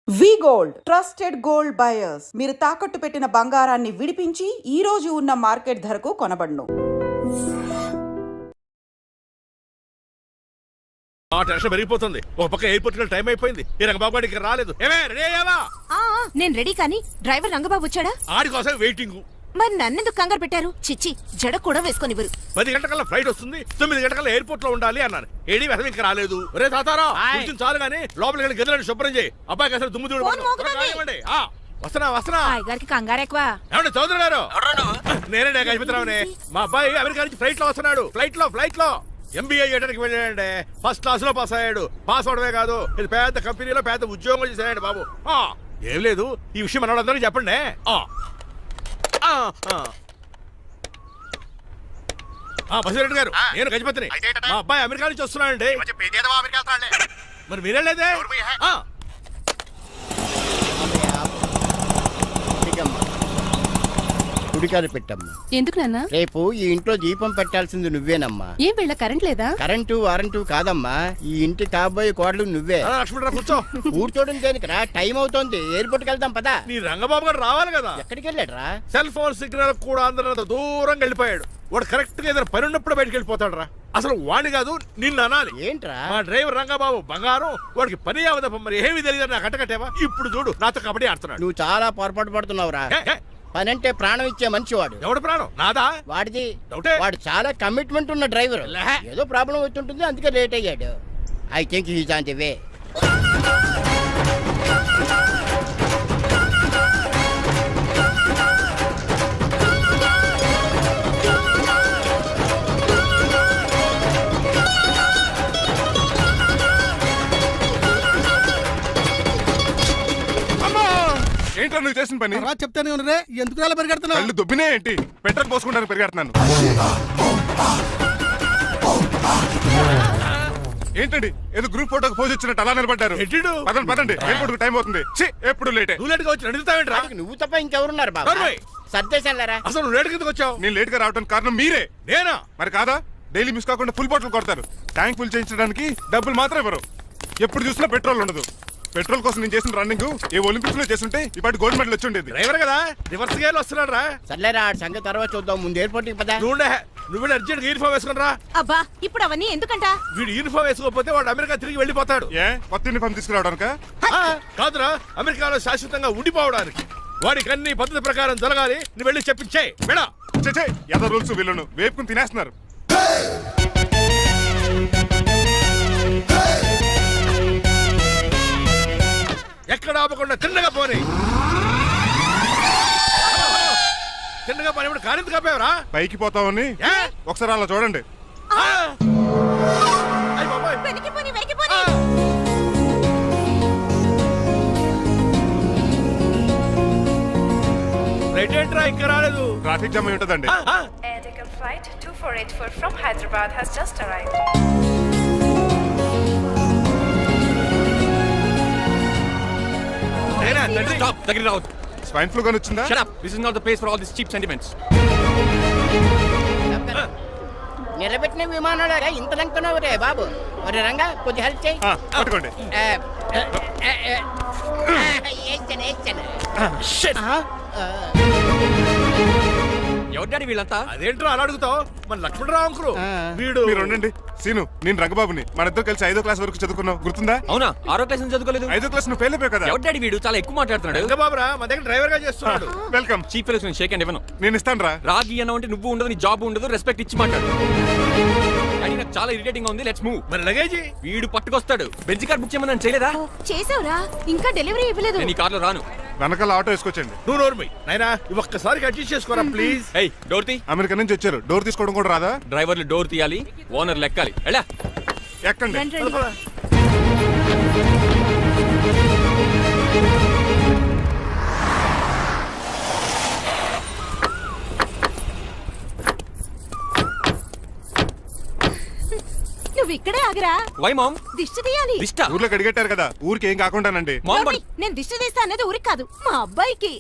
వి gold trusted gold buyers మీరు తాకట్టు పెట్టిన బంగారాన్ని విడిపించి ఈ రోజు ఉన్న మార్కెట్ ధరకు కొనబడును. టెన్షన్ పెరిగిపోతుంది. ఒక పక్క ఎయిర్పోర్ట్ లో టైం అయిపోయింది. ఈ రంగబాబు గారికి రాలేదు. ఏమే రెడీ అయ్యావా? నేను రెడీ కానీ డ్రైవర్ రంగబాబు వచ్చాడా? ఆడి కోసం వెయిటింగ్. మరి నన్నెందుకు కంగారు పెట్టారు? చిచ్చి జడ కూడా వేసుకొనివ్వరు. 10 గంటల ఫ్లైట్ వస్తుంది, 9 గంటల ఎయిర్పోర్ట్ లో ఉండాలి అన్నాను. ఏడీ వెధవ ఇంకా రాలేదు. రే తాతారా కొంచెం చాలు గానీ లోపలికి వెళ్ళి గదిలో శుభ్రం చేయి. అబ్బాయికి అసలు దుమ్ము ఫోన్ మోగుతోంది. చూడండి. వస్తున్నా గారికి కంగారు ఎక్కువ. ఏమండి చౌదరి గారు? నేనే గజపతిరావునే. మా అబ్బాయి అమెరికా నుంచి ఫ్లైట్ లో వస్తున్నాడు. ఫ్లైట్ లో MBA చేయడానికి వెళ్ళాడండి. ఫస్ట్ క్లాస్ లో పాస్ అయ్యాడు. పాస్ అవడమే కాదు, ఇది పెద్ద కంపెనీలో పెద్ద ఉద్యోగం చేశాడు బాబు. ఏం లేదు, ఈ విషయం మన వాళ్ళందరికీ చెప్పండి. బసిరెడ్డి గారు, నేను గజపతిని. మా అబ్బాయి అమెరికా నుంచి వస్తున్నాడండి. మరి మీరేలేదే? కుడికారు పెట్టమ్మా. ఎందుకు నాన్న? రేపు ఈ ఇంట్లో దీపం పెట్టాల్సింది నువ్వేనమ్మా. ఏం వీళ్ళ కరెంట్ లేదా? కరెంటు వారంటూ కాదమ్మా, ఈ ఇంటి కాబోయే కోడలు నువ్వే. లక్ష్మణరావు కూర్చో. కూర్చోడం దేనికిరా? టైం అవుతోంది, ఎయిర్పోర్ట్ కి వెళ్దాం పదా. నీ రంగబాబు గారు రావాలి కదా. ఎక్కడికి వెళ్ళాడురా? సెల్ ఫోన్ సిగ్నల్ కూడా అందరూ దూరంగా వెళ్ళిపోయాడు. వాడు కరెక్ట్ గా ఏదైనా పని ఉన్నప్పుడు బయటకు వెళ్ళిపోతాడు రా. అసలు వాణి కాదు, నిన్ను అనాలి. ఏంట్రా? మా డ్రైవర్ రంగబాబు బంగారం, వాడికి పని అవదప్ప. మరి ఏమి తెలియదు నాకు కట్టకట్టేవా? ఇప్పుడు చూడు నాతో కబడ్డీ ఆడుతున్నాడు. నువ్వు చాలా పొరపాటు పడుతున్నావురా. పని అంటే ప్రాణం ఇచ్చే మనిషి వాడు. ఎవడు ప్రాణం? నాదా? వాడిది. డౌటే. వాడు చాలా కమిట్మెంట్ ఉన్న డ్రైవర్. ఏదో ప్రాబ్లం అవుతుంటుంది, అందుకే లేట్ అయ్యాడు. I think he's on the way. ఏంట్రా నువ్వు చేసిన పని? చెప్తానే ఉన్నదే, ఎందుకు అలా పరిగెడుతున్నావు? కళ్ళు దుబ్బినే ఏంటి? పెట్రోల్ పోసుకుంటానికి పెరిగెడుతున్నాను. ఏంటండి ఏదో గ్రూప్ ఫోటోకి పోజ్ ఇచ్చినట్టు అలా నిలబడ్డారు? ఎట్టిడు? పదండి, ఎయిర్పోర్ట్ టైం అవుతుంది. ఎప్పుడు లేటే. నువ్వు లేట్గా వచ్చి నడుస్తావేంట్రా? నువ్వు తప్ప ఇంకెవరున్నారు బాబా? నడవయ్. సర్దేశాలరా? అసలు నువ్వు లేట్ కిందకు వచ్చావు. నేను లేట్ గా రావడానికి కారణం మీరే. నేనా? మరి కాదా? డైలీ మిస్ కాకుండా ఫుల్ బాటిల్ కొడతారు. ట్యాంక్ ఫుల్ చేయించడానికి డబ్బులు మాత్రం ఇవ్వరు. ఎప్పుడు చూసినా పెట్రోల్ ఉండదు. పెట్రోల్ కోసం నేను చేసిన రన్నింగ్ ఏ ఒలింపిక్స్ లో చేస్తుంటే ఇప్పటి గోల్డ్ మెడల్ వచ్చి ఉండేది. డ్రైవర్ కదా, రివర్స్ గేర్ వస్తున్నాడు రా. సర్లేరా, ఆ సంగతి తర్వాత చూద్దాం, ముందు ఎయిర్పోర్ట్ కి పదా. నువ్వు అర్జెంట్ యూనిఫామ్ వేసుకుని రా. అబ్బా ఇప్పుడు అవన్నీ ఎందుకంట? వీడు యూనిఫామ్ వేసుకోకపోతే వాడు అమెరికా తిరిగి వెళ్ళిపోతాడు. ఏ కొత్త యూనిఫామ్ తీసుకురావడానికా? కాదురా, అమెరికాలో శాశ్వతంగా ఉండిపోవడానికి. వాడికి అన్ని పద్ధతి ప్రకారం జరగాలి. నువ్వు వెళ్ళి చెప్పించే మేడా. ఏదో రూల్స్ వీళ్ళను వేపుకుని తినేస్తున్నారు. ఎక్కడ ఆపకుండా తిన్నగా పోనీ. తిన్నగా పని కారింత కాపేవరా? పైకి పోతామని ఒకసారి అలా చూడండి. వెనక్కిపోని, వెనక్కిపోని. రైట్ ఏంట్రా ఇంకా రాలేదు? ట్రాఫిక్ జామ్ అయి ఉంటదండి. Air Deccan flight 2484 from Hyderabad has just arrived. Stop! Take it out. Swine flu గాని వచ్చిందా? Shut up! This is not the place for all these cheap sentiments. నిలబెట్టిన విమానాలు ఇంత లంకున్నావు రే బాబు. ఒరే రంగా, కొద్ది హెల్ప్ చేయి. పట్టుకోండి. ఎవరి డాడీ వీళ్ళంతా? అదేంట్రా అలా అడుగుతావు? మన లక్ష్మణరావు అంకులు వీడు. మీరు ఉండండి. సీను, నేను రంగబాబుని. మన ఇద్దరు కలిసి 5వ క్లాస్ వరకు చదువుకున్నావు, గుర్తుందా? అవునా? 6వ క్లాస్ నుంచి చదువుకోలేదు. 5వ క్లాస్ నువ్వు ఫెయిల్ అయిపోయావు కదా. ఎవరి డాడీ వీడు? చాలా ఎక్కువ మాట్లాడుతున్నాడు. రంగబాబురా, మా దగ్గర డ్రైవర్ గా చేస్తున్నాడు. Welcome. Cheap fellows shake hand ఇవ్వను. నేను ఇస్తాను రా. రాగి అన్న అంటే నువ్వు ఉండదు, నీ జాబ్ ఉండదు, రెస్పెక్ట్ ఇచ్చి మాట్లాడు. డాడీ నాకు చాలా ఇరిటేటింగ్ గా ఉంది. Let's move. మరి లగేజీ వీడు పట్టుకొస్తాడు. బెంజ్ కార్ బుక్ చేయమని చేయలేదా? చేసావురా, ఇంకా డెలివరీ ఇవ్వలేదు. నేను ఈ కార్లో రాను. వెనకాల ఆటో వేసుకొచ్చండి. నువ్వు నోర్మై నాయనా, ఒక్కసారి అడ్జస్ట్ చేసుకోరా ప్లీజ్. ఏయ్, డోర్ తీ. అమెరికా నుంచి వచ్చారు, డోర్ తీసుకోవడం కూడా రాదా? డ్రైవర్లు డోర్ తీయాలి, ఓనర్ లెక్కాలి. ఎలా? ఎక్కండి. రండి, రండి. నువ్వు ఇక్కడే ఆగరా. Why mom? దిష్టి తీయాలి. దిష్ట? ఊర్లోకి అడిగట్టారు కదా, ఊరికి ఏం కాకుండానండి. మామ్ నోర్మి, నేను దిష్టి తీస్తా అనేది ఊరికి కాదు, మా అబ్బాయికి.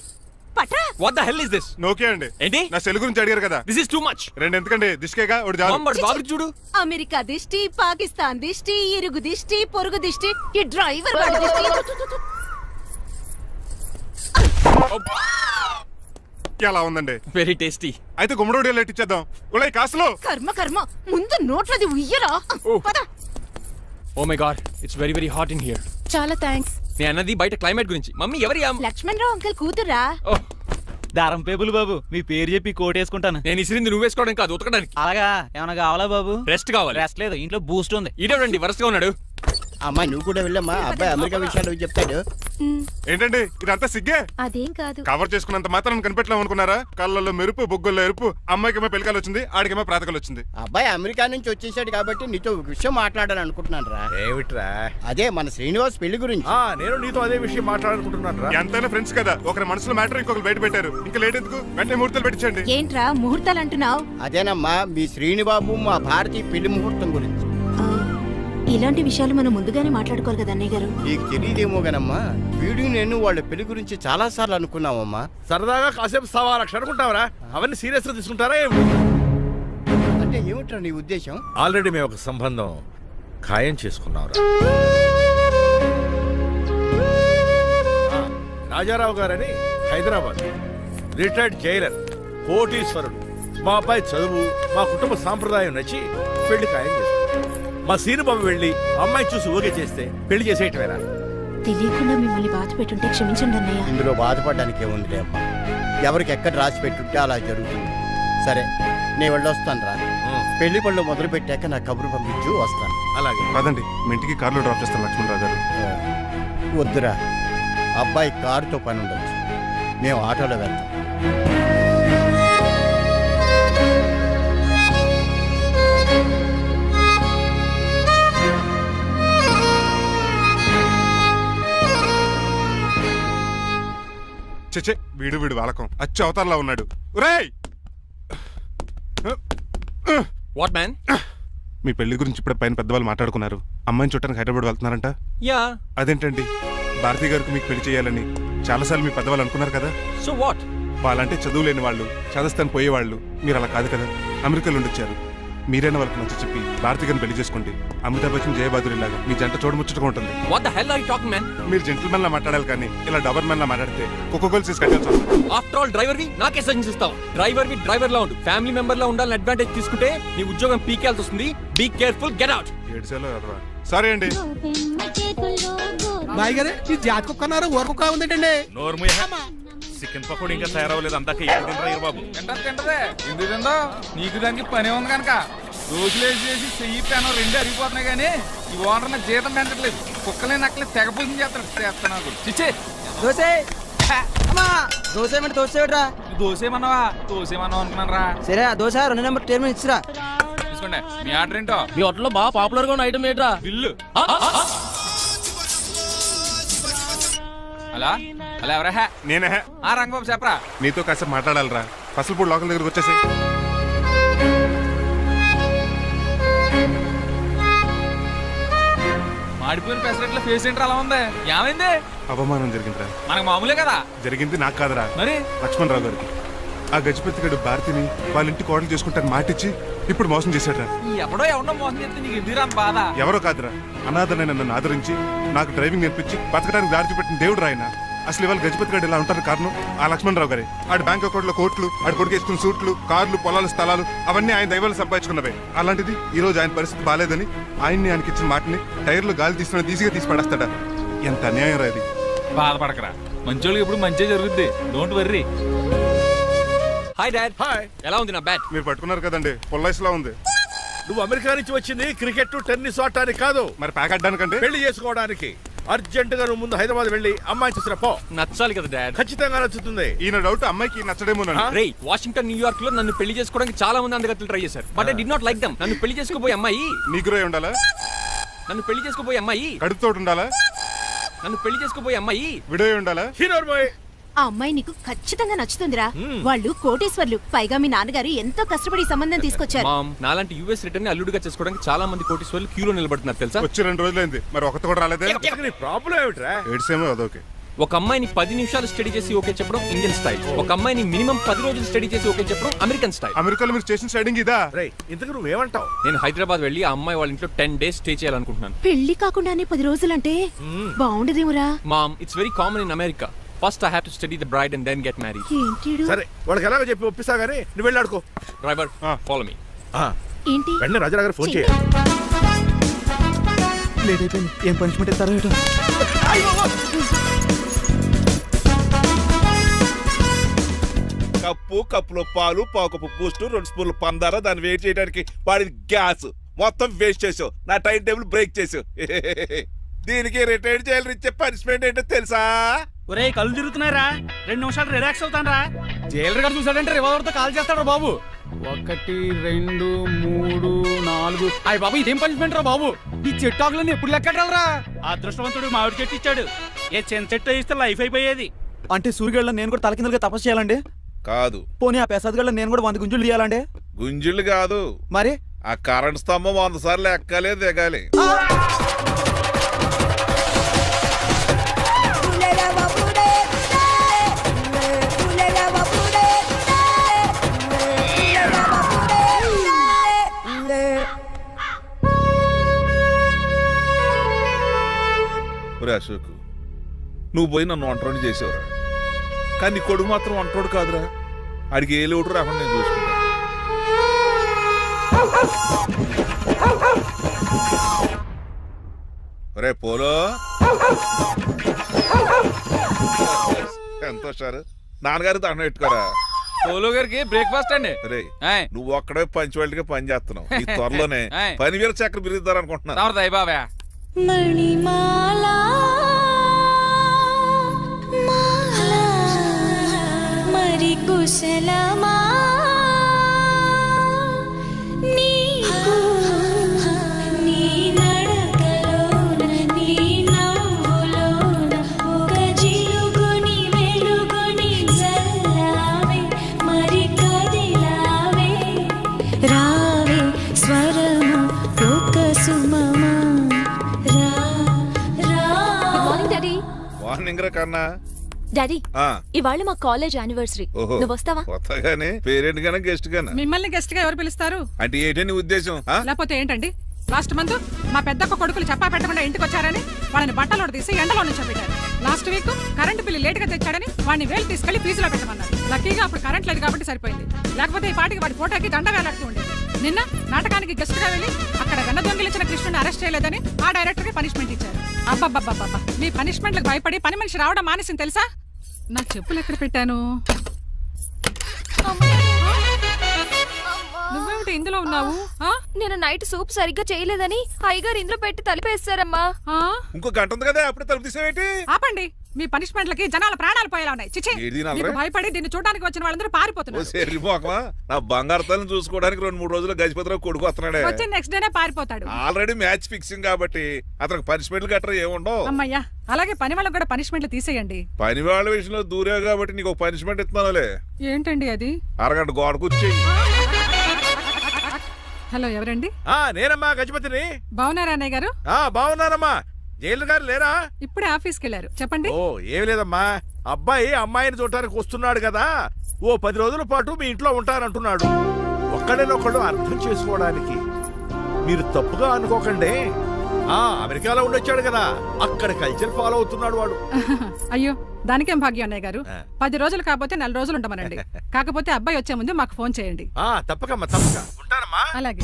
పట్రా. What the hell is this? నోకే అండి. ఏంటి? నా సెల్ గురించి అడిగారు కదా. This is too much. రెండు ఎందుకండి, దిష్కేగా ఒకటి చాలు. మామ్ బాబు చూడు. అమెరికా దిష్టి, పాకిస్తాన్ దిష్టి, ఇరుగు దిష్టి, పొరుగు దిష్టి, ఈ డ్రైవర్ వాడి దిష్టి. ఎలా ఉందండి? Very tasty. అయితే గుమ్మడి లైట్ ఇచ్చేద్దాం. ఉలై కాసులో కర్మ కర్మ ముందు నోట్లది ఉయ్యరా పద. Oh my god, it's very very hot in here. చాలా థ్యాంక్స్. నేను అన్నది బయట క్లైమేట్ గురించి. మమ్మీ ఎవరి లక్ష్మణ్ రావు అంకుల్ కూతురా? ఓహ్, దారం పేపులు బాబు, మీ పేరు చెప్పి కోటేసుకుంటాను. నేను ఇసిరింది నువ్వు వేసుకోవడం కాదు, ఉతకడానికి. అలాగా ఏమైనా కావాలా బాబు? రెస్ట్ కావాలి. రెస్ట్ లేదు, ఇంట్లో బూస్ట్ ఉంది. ఈడేవండి వరుసగా ఉన్నాడు. అమ్మా నువ్వు కూడా వెళ్ళమ్మా, అబ్బాయి అమెరికా విషయాలు చెప్తాడు. ఏంటండి ఇదంతా సిగ్గే? అదేం కాదు. కవర్ చేసుకున్నంత మాత్రం కనిపెట్టలేం అనుకున్నారా? కళ్ళల్లో మెరుపు, బొగ్గుల్లో ఎరుపు. అమ్మాయికేమో పెళ్ళికాలు వచ్చింది, ఆడికేమో ప్రాతకాలు వచ్చింది. అబ్బాయి అమెరికా నుంచి వచ్చేసాడు కాబట్టి నీతో ఒక విషయం మాట్లాడాలని అనుకుంటున్నాను రా. ఏమిట్రా? అదే మన శ్రీనివాస్ పెళ్లి గురించి. నేను నీతో అదే విషయం మాట్లాడుకుంటున్నాను రా. ఎంతైనా ఫ్రెండ్స్ కదా, ఒకరి మనసులో మ్యాటర్ ఇంకొకరు బయట పెట్టారు. ఇంకా లేట్ ఎందుకు, వెంటనే ముహూర్తాలు పెట్టించండి. ఏంట్రా ముహూర్తాలు అంటున్నావు? అదేనమ్మా మీ శ్రీనిబాబు మా భారతీయ పెళ్లి ముహూర్తం గురించి. ఇలాంటి విషయాలు మనం ముందుగానే మాట్లాడుకోవాలి కదా అన్నయ్య గారు. నీకు తెలియదేమో గనమ్మా, వీడు నేను వాళ్ళ పెళ్లి గురించి చాలా సార్లు అనుకున్నామమ్మా. సరదాగా కాసేపు 1.25 లక్షలు అనుకుంటావరా? అవన్నీ సీరియస్ గా తీసుకుంటారా ఏమి? అంటే ఏమిట్రా నీ ఉద్దేశం? ఆల్రెడీ మేము ఒక సంబంధం ఖాయం చేసుకున్నాం. రాజారావు గారని హైదరాబాద్ రిటైర్డ్ జైలర్, కోటీశ్వరుడు. మా అబ్బాయి చదువు, మా కుటుంబ సాంప్రదాయం నచ్చి పెళ్లి ఖాయం చేసుకున్నాం. మా సీనుబాబు వెళ్ళి అమ్మాయి చూసి ఓకే చేస్తే పెళ్లి చేసేయటమేనా? తెలియకుండా మిమ్మల్ని బాధ పెట్టుంటే క్షమించండి అన్నయ్య. ఇందులో బాధపడడానికి ఏముందిలే అమ్మా, ఎవరికి ఎక్కడ రాసి పెట్టుంటే అలా జరుగుతుంది. సరే నేను వెళ్ళొస్తాను రా. పెళ్లి పళ్ళు మొదలు పెట్టాక నా కబురు పంపించు, వస్తాను. అలాగే. పదండి, మీ ఇంటికి కార్లో డ్రాప్ చేస్తాను లక్ష్మణరావు గారు. వద్దురా, అబ్బాయి కారుతో పని ఉండొచ్చు, మేము ఆటోలో వెళ్తాం. చచ్చే, వీడు వాలకం అచ్చు అవతారంలో ఉన్నాడు. ఒరేయ్, వాట్ మ్యాన్? మీ పెళ్లి గురించి ఇప్పుడే పైన పెద్దవాళ్ళు మాట్లాడుకున్నారు. అమ్మాయిని చూడటానికి హైదరాబాద్ వెళ్తున్నారంట. యా. అదేంటండి, భారతి గారికి మీకు పెళ్లి చేయాలని చాలాసార్లు మీ పెద్దవాళ్ళు అనుకున్నారు కదా. So what? వాళ్ళంటే చదువు లేని వాళ్ళు, చదస్తాను పోయేవాళ్ళు. మీరు అలా కాదు కదా, అమెరికాలో ఉండొచ్చారు. మీరైనా వాళ్ళకి నచ్చ చెప్పి భారతి గారిని పెళ్లి చేసుకోండి. అమితాబ్ బచ్చన్, జయబాదురి లాగా మీ జంట చూడముచ్చటగా ఉంటుంది. What the hell are you talking man? మీరు జెంటిల్మెన్ లా మాట్లాడాలి కానీ ఇలా డబర్ మెన్ లా మాట్లాడితే కోకోగోల్స్ తీసి కట్టాల్సి వస్తుంది. ఆఫ్టర్ ఆల్ డ్రైవర్ వి నాకే సజెషన్స్ ఇస్తావా? డ్రైవర్ లా ఉండు, ఫ్యామిలీ మెంబర్ లా ఉండాలని అడ్వాంటేజ్ తీసుకుంటే నీ ఉద్యోగం పీకేల్సి వస్తుంది. Be careful, get out. ఏడ్చేలో ఎర్రా. సారీ అండి. బాయ్ గారు ఈ జాతి కుక్క అన్నారు, ఊర కుక్క ఉందేంటండి? చికెన్ పకోడీ ఇంకా తయారవ్వలేదు. అందాక బాబు తింటదే ఎందుకు తిందో? నీకు దానికి పని ఉంది కనుక రోజులేసి చెయ్యి పెనం రెండు అరిగిపోతున్నాయి కానీ ఈ ఓనర్ నాకు జీతం పెంచట్లేదు. కుక్కలే నక్కలే తెగ పూజం చేస్తున్నాడు. చిచ్చే దోసే దోసేమంటరా? దోసేమన్నావా? దోసేమన్నావు అనుకున్నాను రా. సరే ఆ దోశ 2 నెంబర్ టేబుల్ ఇచ్చిరా. తీసుకోండి. మీ ఆర్డర్ ఏంటో? మీ హోటల్లో బాగా పాపులర్ గా ఉన్న ఐటమ్ ఏంట్రా? బిల్లు. అలా అలా ఎవరా? నేనే. ఆ రంగబాబు చెప్పరా. నీతో కాసేపు మాట్లాడాలరా. ఫసల్పూడి లోకల్ దగ్గరకు వచ్చేసి. మాడిపోయిన పెసరెట్ల ఫేస్ ఏంటర్ అలా ఉంది? ఏమైంది? అవమానం జరిగిందిరా. మనకు మామూలే కదా. జరిగింది నాకు కాదురా, మరి లక్ష్మణరావు గారికి. ఆ గజపతి గడు భారతిని వాళ్ళ ఇంటి కోడలు చేసుకుంటాను మాటిచ్చి ఇప్పుడు మోసం చేశాడ్రా. ఎవడో మోసం చేస్తే నీకు ఎందుకు అంత బాధ? ఎవరో కాదురా, అనాథనైన నన్ను ఆదరించి నాకు డ్రైవింగ్ నేర్పించి బతకడానికి దారి చూపెట్టిన దేవుడు రాయన. అసలు ఇవాళ గజపతి గడు ఇలా ఉంటారు కారణం ఆ లక్ష్మణరావు గారే. ఆడి బ్యాంక్ అకౌంట్ లో కోట్లు, ఆడి కొడుకు వేసుకున్న సూట్లు, కార్లు, పొలాలు, స్థలాలు అవన్నీ ఆయన దైవాలు సంపాదించుకున్నవే. అలాంటిది ఈ రోజు ఆయన పరిస్థితి బాలేదని ఆయన్ని ఆయనకి ఇచ్చిన మాటని టైర్లు గాలి తీసుకుని ఈజీగా తీసి పడేస్తాడా? ఎంత అన్యాయం రా ఇది. బాధపడకరా, మంచోళ్ళకి ఇప్పుడు మంచి జరుగుద్ది. Don't worry. Hi dad. Hi. ఎలా ఉంది నా బ్యాట్? మీరు పట్టుకున్నారు కదండి, పొల్లైస్లా ఉంది. నువ్వు అమెరికా నుంచి వచ్చింది క్రికెట్, టెన్నిస్ ఆడటానికి కాదు, మరి ప్యాక్ అడ్డానికంటే పెళ్లి చేసుకోవడానికి. అర్జెంట్ గా నువ్వు ముందు హైదరాబాద్ వెళ్ళి అమ్మాయి చూసిరా పో. నచ్చాలి కదా డాడ్. ఖచ్చితంగా నచ్చుతుంది. ఈయన డౌట్ అమ్మాయికి నచ్చడేమోనండి. రేయ్, వాషింగ్టన్, న్యూయార్క్ లో నన్ను పెళ్లి చేసుకోవడానికి చాలా మంది అందగత్తలు ట్రై చేశారు. But I did not like them. నన్ను పెళ్లి చేసుకోబోయే అమ్మాయి నీగురై ఉండాలా? నన్ను పెళ్లి చేసుకోబోయే అమ్మాయి కడుపుతో ఉండాలా? నన్ను పెళ్లి చేసుకోబోయే అమ్మాయి విడో ఉండాలా? హీరోర్ బాయ్. ఆ అమ్మాయి నీకు ఖచ్చితంగా నచ్చుతుందిరా. వాళ్ళు కోటేశ్వర్లు, పైగా మీ నాన్నగారు ఎంతో కష్టపడి ఈ సంబంధం తీసుకొచ్చారు. మామ్, నాలాంటి యూఎస్ రిటర్న్ ని అల్లుడిగా చేసుకోవడానికి చాలా మంది కోటీశ్వర్లు క్యూలో నిలబడుతున్నారు తెలుసా? వచ్చి 2 రోజులైంది, మరి ఒకటి కూడా రాలేదే. నీ ప్రాబ్లం ఏమిట్రా? ఏడ్సేమో అదొకే. ఒక అమ్మాయిని 10 నిమిషాలు స్టడీ చేసి ఓకే చెప్పడం ఇండియన్ స్టైల్. ఒక అమ్మాయిని మినిమం 10 రోజులు స్టడీ చేసి ఓకే చెప్పడం అమెరికన్ స్టైల్. అమెరికాలో మీరు స్టేషన్ స్టైడింగ్ ఇదా? రేయ్, ఇంతకు నువ్వేమంటావు? నేను హైదరాబాద్ వెళ్ళి ఆ అమ్మాయి వాళ్ళ ఇంట్లో 10 days స్టే చేయాలనుకుంటున్నాను. పెళ్లి కాకుండానే 10 రోజులంటే బాగుండదేమురా? Mom, it's very common in America. First I have to study the bride and then get married. ఏంటిడు సరే వాళ్ళకి ఎలాగో చెప్పి ఒప్పిస్తా గానీ నువ్వు వెళ్ళాడుకో. Driver follow me. ఏంటి వెంటనే రాజారావు గారు ఫోన్ చేయాలి. లేట్ అయిపోయింది. ఏం పనిష్మెంట్ ఇస్తారో ఏటో. కప్పులో పాలు పావుకప్పు బూస్ట్ 2 స్పూన్లు పందార దాన్ని వెయిట్ చేయడానికి వాడి గ్యాస్ మొత్తం వేస్ట్ చేసావు. నా టైం టేబుల్ బ్రేక్ చేసావు. దీనికి రిటైర్ చేయాలి ఇచ్చే పనిష్మెంట్ ఏంటో తెలుసా? ఒరే కళ్ళు తిరుగుతున్నారా, 2 నిమిషాలు రిలాక్స్ అవుతాను రా. జైలర్ గారు చూసాడంటే రివాల్వర్తో కాల్ చేస్తాడు బాబు. 1 2 3 4 అయ్య బాబు ఇదేం పనిష్మెంట్ రా బాబు. ఈ చెట్టు ఆకులన్నీ ఎప్పుడు లెక్కడరా? అదృష్టవంతుడు మామిడి చెట్టు ఇచ్చాడు. ఏ చిన్న చెట్టు ఇస్తే లైఫ్ అయిపోయేది. అంటే సూర్యుగళ్ళ నేను కూడా తలకిందలుగా తపస్సు చేయాలండి? కాదు. పోనీ ఆ పెసాద్ నేను కూడా 100 గుంజులు తీయాలండి? గుంజులు కాదు, మరి ఆ కరెంట్ స్తంభం 100 సార్లు ఎక్కాలి దిగాలి. అశోక్, నువ్వు పోయి నన్ను వంటరోని చేసేవరా, కానీ నీ కొడుకు మాత్రం వంటరోడు కాదురా. ఆడికి ఏ లోటు రాకుండా నేను చూసుకుంటా. రే పోలో, ఎంత వచ్చారు నాన్నగారు దండం పెట్టుకోరా. పోలో గారికి బ్రేక్ఫాస్ట్ అండి. రే నువ్వు ఒక్కడే పంచువాళ్ళకి పని చేస్తున్నావు. ఈ త్వరలోనే 10,000 చక్ర బిరుద్దారు అనుకుంటున్నాను. బాబా మణిమాల మరి కుశలమా నీకు నీ నడకలోన నీ నవ్వులోన ఒక జిలుగుని వెలుగుని జల్లావే మరి కదిలావే రావే స్వరము ఒక సుమమా. మార్నింగ్ రా కన్నా. డాడీ ఆ, ఇవాళ మా కాలేజ్ యానివర్సరీ, ఓహో. నువ్వు వస్తావా? కొత్తగానే పేరెంట్ గానే గెస్ట్ గానా? మిమ్మల్ని గెస్ట్ గా ఎవరు పిలుస్తారు? అంటే ఏంటి నీ ఉద్దేశం? ఆ? లేకపోతే ఏంటండి, లాస్ట్ మంత్ మా పెద్దక్క కొడుకులు చెప్పా పెట్టకుండా ఇంటికి వచ్చారని వాళ్ళని బట్టలోడు తీసి ఎండలో నుంచోబెట్టారు. Last week current bill late గా తెచ్చాడని వాడిని వేలు తీసుకెళ్లి ఫీజులో పెట్టమన్నారు. లక్కీగా అప్పుడు కరెంట్ లేదు కాబట్టి సరిపోయింది, లేకపోతే ఈ పాటికి వాడి ఫోటోకి దండ వేలాడుతూ ఉండేది. నిన్న నాటకానికి గెస్ట్ గా వెళ్ళి అక్కడ వెన్న దొంగిలించిన కృష్ణుని అరెస్ట్ చేయలేదని ఆ డైరెక్టర్ కి పనిష్మెంట్ ఇచ్చారు. అబ్బబ్బబ్బబ్బా, మీ పనిష్మెంట్లకు భయపడి పని మనిషి రావడం మానేసింది తెలుసా? నా చెప్పులు ఎక్కడ పెట్టాను? నువ్వేమిటి ఇందులో ఉన్నావు? నేను నైట్ సూప్ సరిగ్గా చేయలేదని అయ్యగారు ఇందులో పెట్టి తలిపేస్తారమ్మా. ఇంకో గంట ఉంది కదా, అప్పుడు తలుపు తీసేవేంటి? ఆపండి, మీ పనిష్మెంట్లకి జనాల ప్రాణాలు పోయేలా ఉన్నాయి. చిచి, ఏది నాలుగు? మీకు భయపడి దీన్ని చూడడానికి వచ్చిన వాళ్ళందరూ పారిపోతున్నారు. సరిపోకమా, నా బంగారు తల్లిని చూసుకోవడానికి 2-3 రోజులు గజపతిరావు కొడుకు వస్తున్నాడే. వచ్చి నెక్స్ట్ డేనే పారిపోతాడు. ఆల్రెడీ మ్యాచ్ ఫిక్సింగ్ కాబట్టి అతనికి పనిష్మెంట్లు గట్రా ఏముండవు. అమ్మయ్యా, అలాగే పని వాళ్ళకి కూడా పనిష్మెంట్లు తీసేయండి. పని వాళ్ళ విషయంలో దూరే కాబట్టి నీకు ఒక పనిష్మెంట్ ఇస్తున్నానులే. ఏంటండి అది? అరగంట గోడ కూర్చేయి. హలో, ఎవరండి? నేనమ్మా గజపతిని. బాగున్నారా అన్నయ్య గారు? బాగున్నానమ్మా. జైలు గారు లేరా? ఇప్పుడే ఆఫీస్కి వెళ్ళారు. చెప్పండి. ఓ ఏం లేదమ్మా, అబ్బాయి అమ్మాయిని చూడటానికి వస్తున్నాడు కదా, ఓ 10 రోజుల పాటు మీ ఇంట్లో ఉంటానంటున్నాడు. ఒక్కడేనొక్కడు అర్థం చేసుకోవడానికి మీరు తప్పుగా అనుకోకండి. అమెరికాలో ఉండొచ్చాడు కదా, అక్కడ కల్చర్ ఫాలో అవుతున్నాడు వాడు. అయ్యో, దానికేం భాగ్యం అన్నయ్య గారు. 10 రోజులు కాకపోతే 4 రోజులు ఉంటామనండి. కాకపోతే అబ్బాయి వచ్చే ముందు మాకు ఫోన్ చేయండి. తప్పకమ్మా, తప్పక ఉంటానమ్మా. అలాగే.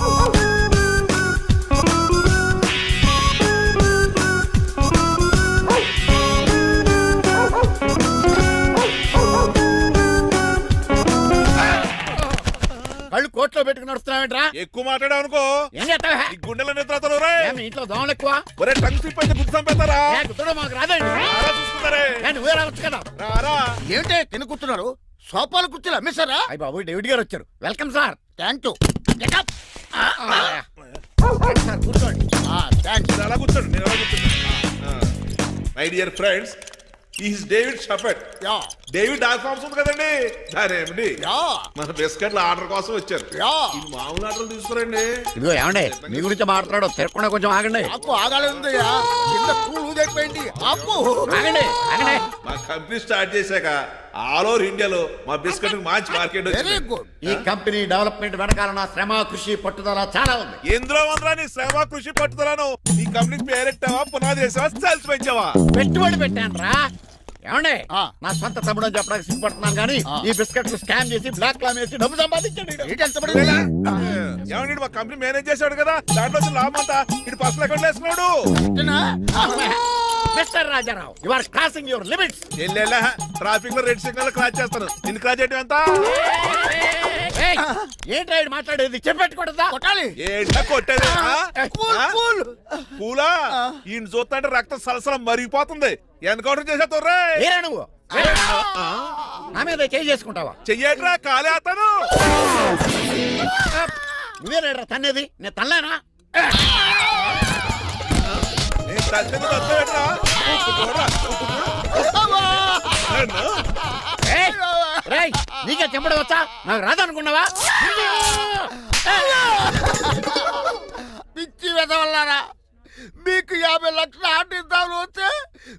కళ్ళు కోట్లో పెట్టుకుని నడుస్తున్నావేంట్రా? ఎక్కువ మాట్లాడావు అనుకో ఏం చేస్తావా? ఈ గుండెల నిద్రతలు ఇంట్లో దోమలు ఎక్కువ. ఒరే టంగ్ స్లిప్ అయితే గుర్తు చంపేస్తారా? గుర్తుడు మాకు రాదండి. చూస్తున్నారే, నువ్వే రావచ్చు కదా. రారా. ఏంటే తిని కూర్చున్నారు? సోఫాలు కుర్చీలు అమ్మేశారా? అయ్య బాబు, డేవిడ్ గారు వచ్చారు. Welcome sir. Thank you. కూర్చోండి. అలా కూర్చోండి, నేను అలా కూర్చున్నా. My dear friends, is David షఫెట్. డేవిడ్ డాక్ ఫార్మ్స్ ఉంది కదండి, దానేమిటి మన బిస్కెట్ల ఆర్డర్ కోసం వచ్చారు. ఈ మామూలు ఆర్డర్లు తీసుకురండి. ఇదిగో ఏమండి, మీ గురించి మాట్లాడు. తిరగకుండా కొంచెం ఆగండి. అప్పు ఆగాలి. ఆగండి ఆగండి. మా కంపెనీ స్టార్ట్ చేశాక ఆల్ ఓవర్ ఇండియాలో మా బిస్కెట్ మంచి మార్కెట్ వచ్చింది. ఈ కంపెనీ డెవలప్మెంట్ వెనకాల నా శ్రమ, కృషి, పట్టుదల చాలా ఉంది. ఎందులో ఉందిరా నీ శ్రమ, కృషి, పట్టుదలను? ఈ కంపెనీకి పేరెట్టావా, పునాది వేసావా, సేల్స్ పెంచావా? పెట్టుబడి పెట్టాను రా. ఏమండే నా సొంత తమ్ముడు అని చెప్పడానికి సిగ్గుపడుతున్నాను కానీ ఈ బిస్కెట్లు స్కామ్ చేసి బ్లాక్ క్లామ్ వేసి డబ్బు సంపాదించండి. ఏమన్నా మా కంపెనీ మేనేజ్ చేశాడు కదా, దాంట్లో వచ్చిన లాభం అంతా ఇటు పర్సనల్ అకౌంట్ వేసుకున్నాడు. Mister Rajarao you are crossing your limits. ఎల్లెల్లా ట్రాఫిక్ లో రెడ్ సిగ్నల్ క్రాస్ చేస్తాను. నిన్ను క్రాస్ చేయడం ఎంత? ఏంట్రా ఈడు మాట్లాడేది? చెప్పెట్టుకూడదా? కొట్టాలి. ఏంటా కొట్టేది? పూలా ఈయన చూస్తుంటే రక్తం సలసలం మరిగిపోతుంది. ఎన్కౌంటర్ చేసేస్తావు ఏరా నువ్వు నా మీద చేయి చేసుకుంటావా? చెయ్యట్రా కాలేస్తాను. నువ్వేరా తన్నేది? నేను తనలేనా? నీకే చెంపడం వచ్చా? నాకు రాదనుకున్నావా? పిచ్చి వెదవల్లారా, మీకు 50 లక్షల ఆటిద్దాలు వస్తే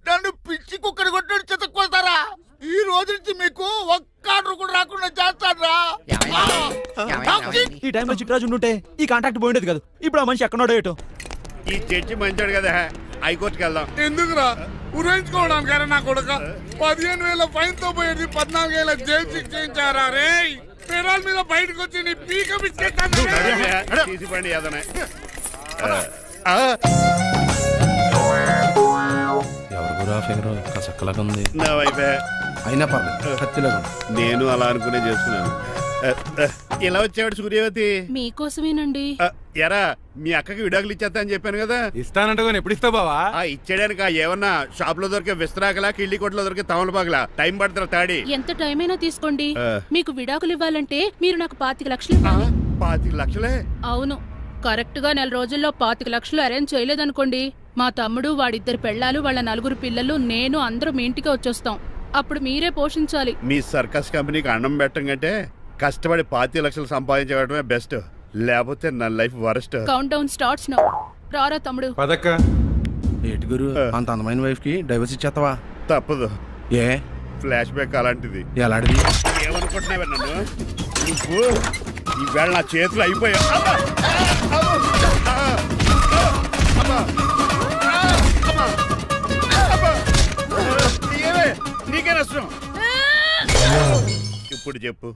నన్ను పిచ్చి కుక్కని కొట్టి చెతుక్కోతారా? ఈ రోజు నుంచి మీకు ఒక్క ఆర్డర్ కూడా రాకుండా చేస్తారా? ఈ టైంలో చిట్రాజు ఉండుంటే ఈ కాంటాక్ట్ పోయిండేది కాదు. ఇప్పుడు ఆ మనిషి ఎక్కడో ఏటో. ఈ చర్చి మంచాడు కదా, హైకోర్టుకి వెళ్దాం. ఎందుకురా ఉరేంచుకోవడానికైనా నా కొడుక 15,000 ఫైన్ తో పోయేది 14 ఏళ్ళ జైలు శిక్ష చేయించారా రే? పెరాల మీద బయటకు వచ్చి నీ పీక బిస్కెట్ తీసిపండి ఏదైనా. నా వైపే అయినా పర్లేదు, కత్తిలాగా నేను అలా అనుకునే చేస్తున్నాను. ఇలా వచ్చాడు సూర్యవతి. మీకోసమేనండి. ఎరా మీ అక్కకి విడాకులు ఇచ్చేస్తా అని చెప్పాను కదా. ఇస్తానంటే ఎప్పుడు ఇస్తావు బావా? ఇచ్చేయడానికి ఏమన్నా షాప్ లో దొరికే విస్తరాకలా, కిళ్ళి కొట్లో దొరికే తమలపాకలా టైం పడుతున్నా తాడి. ఎంత టైం అయినా తీసుకోండి. మీకు విడాకులు ఇవ్వాలంటే మీరు నాకు 25 లక్షలు. 25 లక్షలే? అవును, కరెక్ట్ గా 4 రోజుల్లో 25 లక్షలు అరేంజ్ చేయలేదనుకోండి, మా తమ్ముడు, వాడిద్దరు పెళ్ళాలు, వాళ్ళ 4 పిల్లలు, నేను అందరూ మీ ఇంటికి వచ్చేస్తాం. అప్పుడు మీరే పోషించాలి. మీ సర్కస్ కంపెనీకి అన్నం పెట్టం కంటే కష్టపడి 25 లక్షలు సంపాదించడమే బెస్ట్. లేకపోతే నా life worst. Count down starts now. రారా తమ్ముడు. పదక్క ఏటి గురు, అంత అందమైన వైఫ్ కి డైవర్స్ ఇచ్చేస్తావా? తప్పదు. ఏ ఫ్లాష్ బ్యాక్ అలాంటిది. ఎలాంటిది? ఏమనుకుంటున్నావే నన్ను? నువ్వు ఈవేళ నా చేతులు అయిపోయా. నీకే నష్టం. ఇప్పుడు చెప్పు,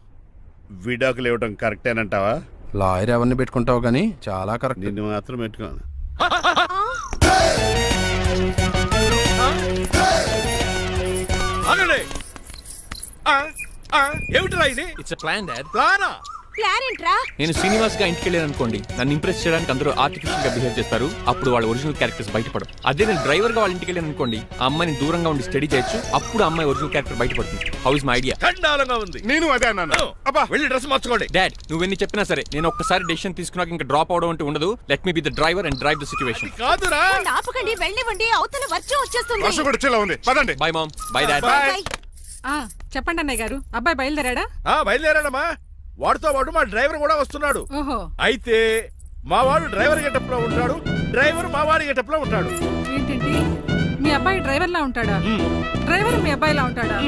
విడాకులు ఇవ్వడం కరెక్టేనంటావా? లాయర్ ఎవరిని పెట్టుకుంటావు కానీ చాలా కరెక్ట్. నిన్ను మాత్రం పెట్టుకోను. ఏమిట్రా ఇది? It's plan dad. ప్లానా? ప్లాన్ ఏంట్రా? నేను శ్రీనివాస్ గా ఇంటికి వెళ్ళాను అనుకోండి, నన్ను ఇంప్రెస్ చేయడానికి అందరూ ఆర్టిఫిషియల్ గా బిహేవ్ చేస్తారు. అప్పుడు వాళ్ళ ఒరిజినల్ క్యారెక్టర్స్ బయటపడవు. అదే నేను డ్రైవర్ గా వాళ్ళ ఇంటికి వెళ్ళాను అనుకోండి, ఆ అమ్మాయిని దూరంగా ఉండి స్టడీ చేయొచ్చు. అప్పుడు అమ్మాయి ఒరిజినల్ క్యారెక్టర్ బయటపడుతుంది. How is my idea? చండాలంగా ఉంది. నేను అదే అన్నాను. అబ్బా వెళ్ళి డ్రెస్ మార్చుకోండి. డాడ్, నువ్వెన్ని చెప్పినా సరే నేను ఒక్కసారి డెసిషన్ తీసుకున్నాక ఇంకా డ్రాప్ అవడం అంటూ ఉండదు. Let me be the driver and drive the situation. కాదురా, ఆపకండి, వెళ్ళివ్వండి, అవతల వర్షం వచ్చేస్తుంది. వర్షం కూడా వచ్చేలా ఉంది. పదండి. Bye mom. Bye dad. చెప్పండి అన్నయ్య గారు, అబ్బాయి బయలుదేరాడా? బయలుదేరాడమ్మా. వాడితో పాటు మా డ్రైవర్ కూడా వస్తున్నాడు. ఓహో, అయితే మా వాడు డ్రైవర్ గెటప్ లో ఉంటాడు, డ్రైవర్ మా వాడి గెటప్ లో ఉంటాడు. ఏంటండి మీ అబ్బాయి డ్రైవర్ లా ఉంటాడా? డ్రైవర్ మీ అబ్బాయిలా ఉంటాడా?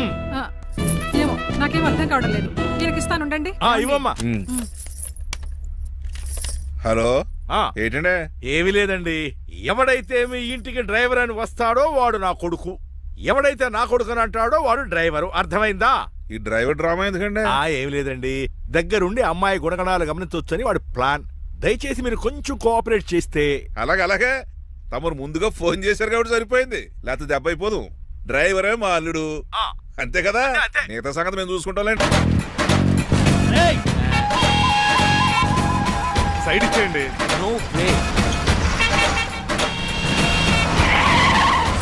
ఏమో నాకేం అర్థం కావడం లేదు. ఈయనకి ఇస్తాను, ఉండండి. ఇవ్వమ్మా. హలో, ఆ, ఏంటంటే? ఏమీ లేదండి. ఎవడైతే మీ ఇంటికి డ్రైవర్ అని వస్తాడో వాడు నా కొడుకు, ఎవడైతే నా కొడుకు అని అంటాడో వాడు డ్రైవరు. అర్థమైందా? ఈ డ్రైవర్ డ్రామా ఎందుకంటే? ఏమి లేదండి, దగ్గరుండి అమ్మాయి గుణగణాలు గమనించొచ్చని వాడి ప్లాన్. దయచేసి మీరు కొంచెం కోఆపరేట్ చేస్తే. అలాగే తమరు ముందుగా ఫోన్ చేశారు కాబట్టి సరిపోయింది, లేకపోతే దెబ్బ అయిపోదు. డ్రైవరే మా అల్లుడు, అంతే కదా? మిగతా సంగతి మేము చూసుకుంటాంలేండి. సైడ్ ఇచ్చేయండి. No way.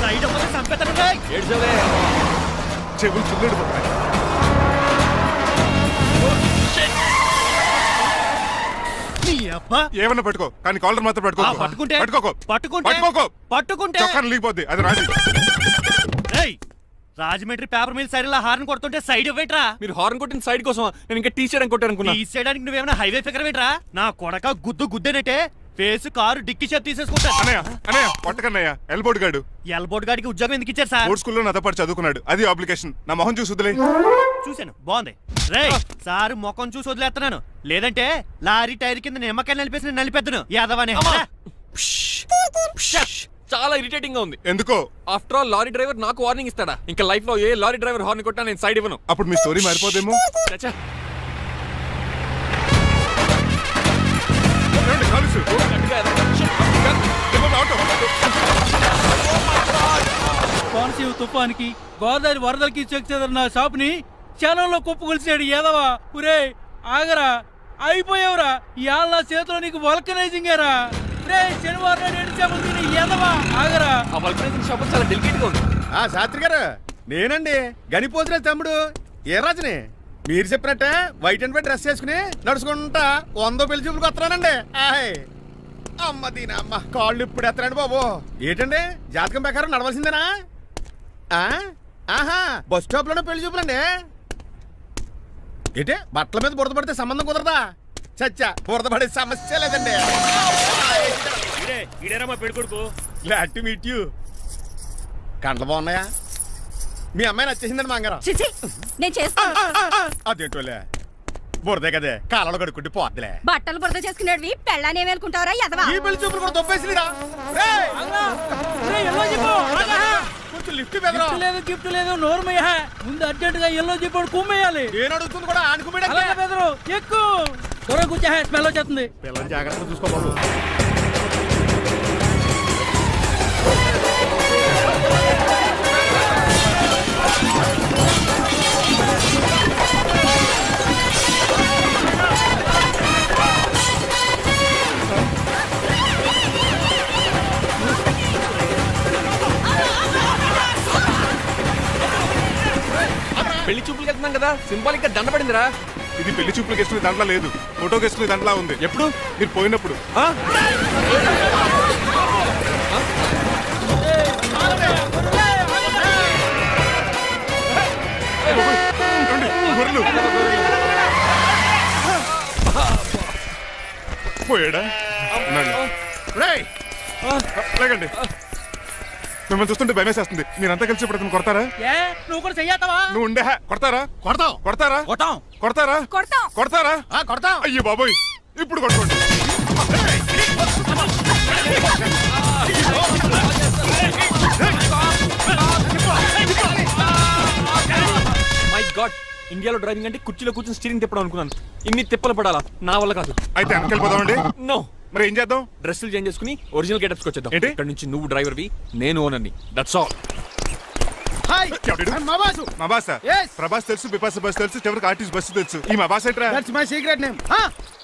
సైడ్ అవ్వక సంపేతను రే. ఏడ్చలే. చెవులు చిల్లుడు. ఏమన్నా పెట్టుకో, కానీ కాలర్ మాత్రం పట్టుకుంటే చొక్కాను లీగిపోద్ది. అది రాజీ. రాజమండ్రి పేపర్ మిల్ సైడ్ ఇలా హార్న్ కొడుతుంటే సైడ్ ఇవ్వేట్రా? మీరు హార్న్ కొట్టిన సైడ్ కోసం నేను ఇంకా టీ చేయడానికి కొట్టారనుకున్నా. ఈ చేయడానికి నువ్వేమైనా హైవే ఫిగర్ వేట్రా? నా కొడక గుద్దేనట్టే ఫేస్ కారు డిక్కి షేప్ తీసేసుకుంటా. అన్నయ్య పట్టకన్నయ్య, ఎల్బోర్డ్ గాడు. ఎల్బోర్డ్ గాడికి ఉద్యోగం ఎందుకు ఇచ్చారు సార్? బోర్డ్ స్కూల్లో నాతో పాటు చదువుకున్నాడు, అది అప్లికేషన్. నా మొహం చూసి వదిలే. చూశాను, బాగుంది. రే సారు ముఖం చూసి వదిలేస్తున్నాను, లేదంటే లారీ టైర్ కింద నిమ్మకాయ నలిపేసి నలిపేద్దును యాదవనే. చాలా ఇరిటేటింగ్ గా ఉంది. ఎందుకో? ఆఫ్టర్ ఆల్ లారీ డ్రైవర్ నాకు వార్నింగ్ ఇస్తాడా? ఇంకా లైఫ్ లో ఏ లారీ డ్రైవర్ హార్న్ కొట్టా నేను సైడ్ ఇవ్వను. అప్పుడు మీ స్టోరీ మారిపోదేమో. చచ్చా. ఏమండి, కాలుసు? కోనసీమ తుఫానికి గోదావరి వరదలకి చెక్ చెదరిన షాప్ ని క్షణంలో కుప్పగొలిసాడు ఏదవా. ఒరే ఆగరా, అయిపోయావురా. ఇవాళ నా చేతిలో నీకు వల్కనైజింగ్ ఏరా. రే శనివారం నాడు ఎండు చేపలు తిని ఏదవా ఆగరా. ఆ వల్కనైజింగ్ షాప్ చాలా డెలికేట్ గా ఉంది. శాస్త్రి గారు నేనండి గనిపోతున్న తమ్ముడు ఏ రాజుని. మీరు చెప్పినట్టే వైట్ అండ్ వైట్ డ్రెస్ వేసుకుని నడుచుకుంటా 100 పెళ్లి చూపులకు వస్తున్నానండి. అమ్మ దీని అమ్మ కాళ్ళు ఇప్పుడు ఎత్తరండి బాబు. ఏంటండి జాతకం ప్రకారం నడవలసిందేనా? ఆహా బస్ స్టాప్ లోనే పెళ్లి చూపులండి. ఏంటి బట్టల మీద బురద పడితే సంబంధం కుదరదా? చచ్చా బురద పడే సమస్య లేదండి. Glad to meet you. కండ్లు బాగున్నాయా? మీ అమ్మాయి నచ్చేసిందండి మంగారం. నేను చేస్తాను. అదేంటోలే బురదే కదే కాలంలో కడుక్కుంటే పోద్దులే. బట్టలు బురద చేసుకునేవి పెళ్ళాన్ని ఏమేలుకుంటావరా ఎదవా. ఈ పెళ్లి చూపులు కూడా దొబ్బేసిరా. కొంచెం లిఫ్ట్ లేదు గిఫ్ట్ లేదు నోర్మయ్య. ముందు అర్జెంట్ గా ఎల్లో చెప్పాడు కుమ్మేయాలి. నేను అడుగుతుంది కూడా ఆనుకుమేడా బెదరు ఎక్కువ త్వరగా కూర్చో, స్మెల్ వచ్చేస్తుంది. పిల్లలు జాగ్రత్తగా చూసుకోబాబు. పెళ్లి చూపులకి వెళ్తున్నాం కదా, సింబాలిక్ గా దండ పడిందిరా. ఇది పెళ్లి చూపులకు వేసుకునే దాంట్లో లేదు, ఫోటోకి వేసుకునే దాంట్లో ఉంది. ఎప్పుడు? మీరు పోయినప్పుడు. పోయాడా? లేకండి, మిమ్మల్ని చూస్తుంటే భయమేసేస్తుంది. మీరంతా కలిసి ఇప్పుడు అతను కొడతారా? నువ్వు కూడా చెయ్యతావా? నువ్వు ఉండే కొడతారా? కొడతాం కొడతారా? కొట్టాం కొడతారా? కొడతారా? కొడతాం. అయ్యో బాబోయ్, ఇప్పుడు కొట్టుకోండి. మై గాడ్, ఇండియాలో డ్రైవింగ్ అంటే కుర్చీలో కూర్చొని స్టీరింగ్ తిప్పడం అనుకున్నాను. ఇన్ని తిప్పలు పడాలా? నా వల్ల కాదు. అయితే వెనకెళ్ళిపోదామండి. నో. మరి ఏం చేద్దాం? డ్రెస్సులు చేంజ్ చేసుకుని ఒరిజినల్ గెటప్స్కి వచ్చేద్దాం. ఏంటి? ఇక్కడ నుంచి నువ్వు డ్రైవర్వి, నేను ఓనర్ని. That's all. హాయ్ మా బాసు. మా బాస Yes. ప్రభాస్ తెలుసు, బిపాస బస్ తెలుసు, చివరికి ఆర్టిస్ట్ బస్సు తెలుసు. ఈ మా బాస్ ఏంట్రా? That's my secret name.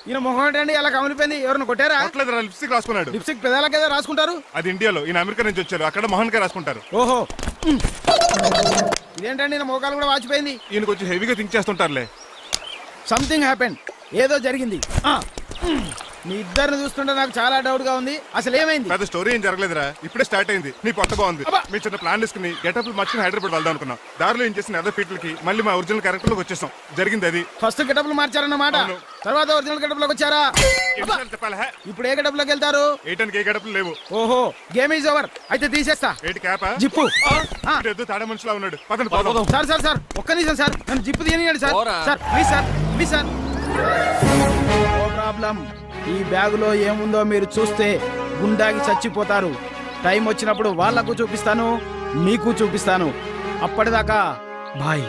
ఈయన మొహం ఏంటండి అలా కమిలిపోయింది? ఎవరిని కొట్టారా? కొట్టలేదురా, లిప్స్టిక్ రాసుకున్నాడు. లిప్స్టిక్ పెదాల కదా రాసుకుంటారు. అది ఇండియాలో, ఈయన అమెరికా నుంచి వచ్చారు, అక్కడ మోహన్ గారు రాసుకుంటారు. ఓహో, ఇదేంటండి నా మోకాలు కూడా వాచిపోయింది. ఈయన కొంచెం హెవీగా థింక్ చేస్తుంటారులే. సంథింగ్ హ్యాపెన్, ఏదో జరిగింది. మీ ఇద్దరిని చూస్తుంటే నాకు చాలా డౌట్ గా ఉంది. అసలు ఏమైంది? పెద్ద స్టోరీ ఏం జరగలేదురా, ఇప్పుడే స్టార్ట్ అయింది. నీ కొత్త బాగుంది. అబ్బా. మీ చిన్న ప్లాన్ తీసుకుని గెటప్లు మార్చుకుని హైదరాబాద్ వెళ్దాం అనుకున్నాం. దారిలో ఏం చేసిన అదర్ ఫీట్లకి మళ్ళీ మా ఒరిజినల్ క్యారెక్టర్ లోకి వచ్చేసాం. జరిగింది అది. ఫస్ట్ గెటప్లు మార్చారన్నమాట, అవును. తర్వాత ఒరిజినల్ గెటప్ లోకి వచ్చారా? ఎన్నిసార్లు చెప్పాలా? ఇప్పుడు ఏ గెటప్ లోకి వెళ్తారు? ఏటానికి ఏ గెటప్లు లేవు. ఓహో, గేమ్ ఈజ్ ఓవర్. అయితే తీసేస్తా. ఏటి క్యాపా? జిప్పు. ఏదో తాడే మనుషులా ఉన్నాడు. పదండి పోదాం. సార్ సార్ సార్ ఒక్క నిమిషం సార్, నన్ను జిప్పు తీయనియండి సార్. పోరా. Sir please sir, please sir. No problem. ఈ బ్యాగులో ఏముందో మీరు చూస్తే గుండాకి చచ్చిపోతారు. టైం వచ్చినప్పుడు వాళ్లకు చూపిస్తాను, మీకు చూపిస్తాను. అప్పటిదాకా బాయ్.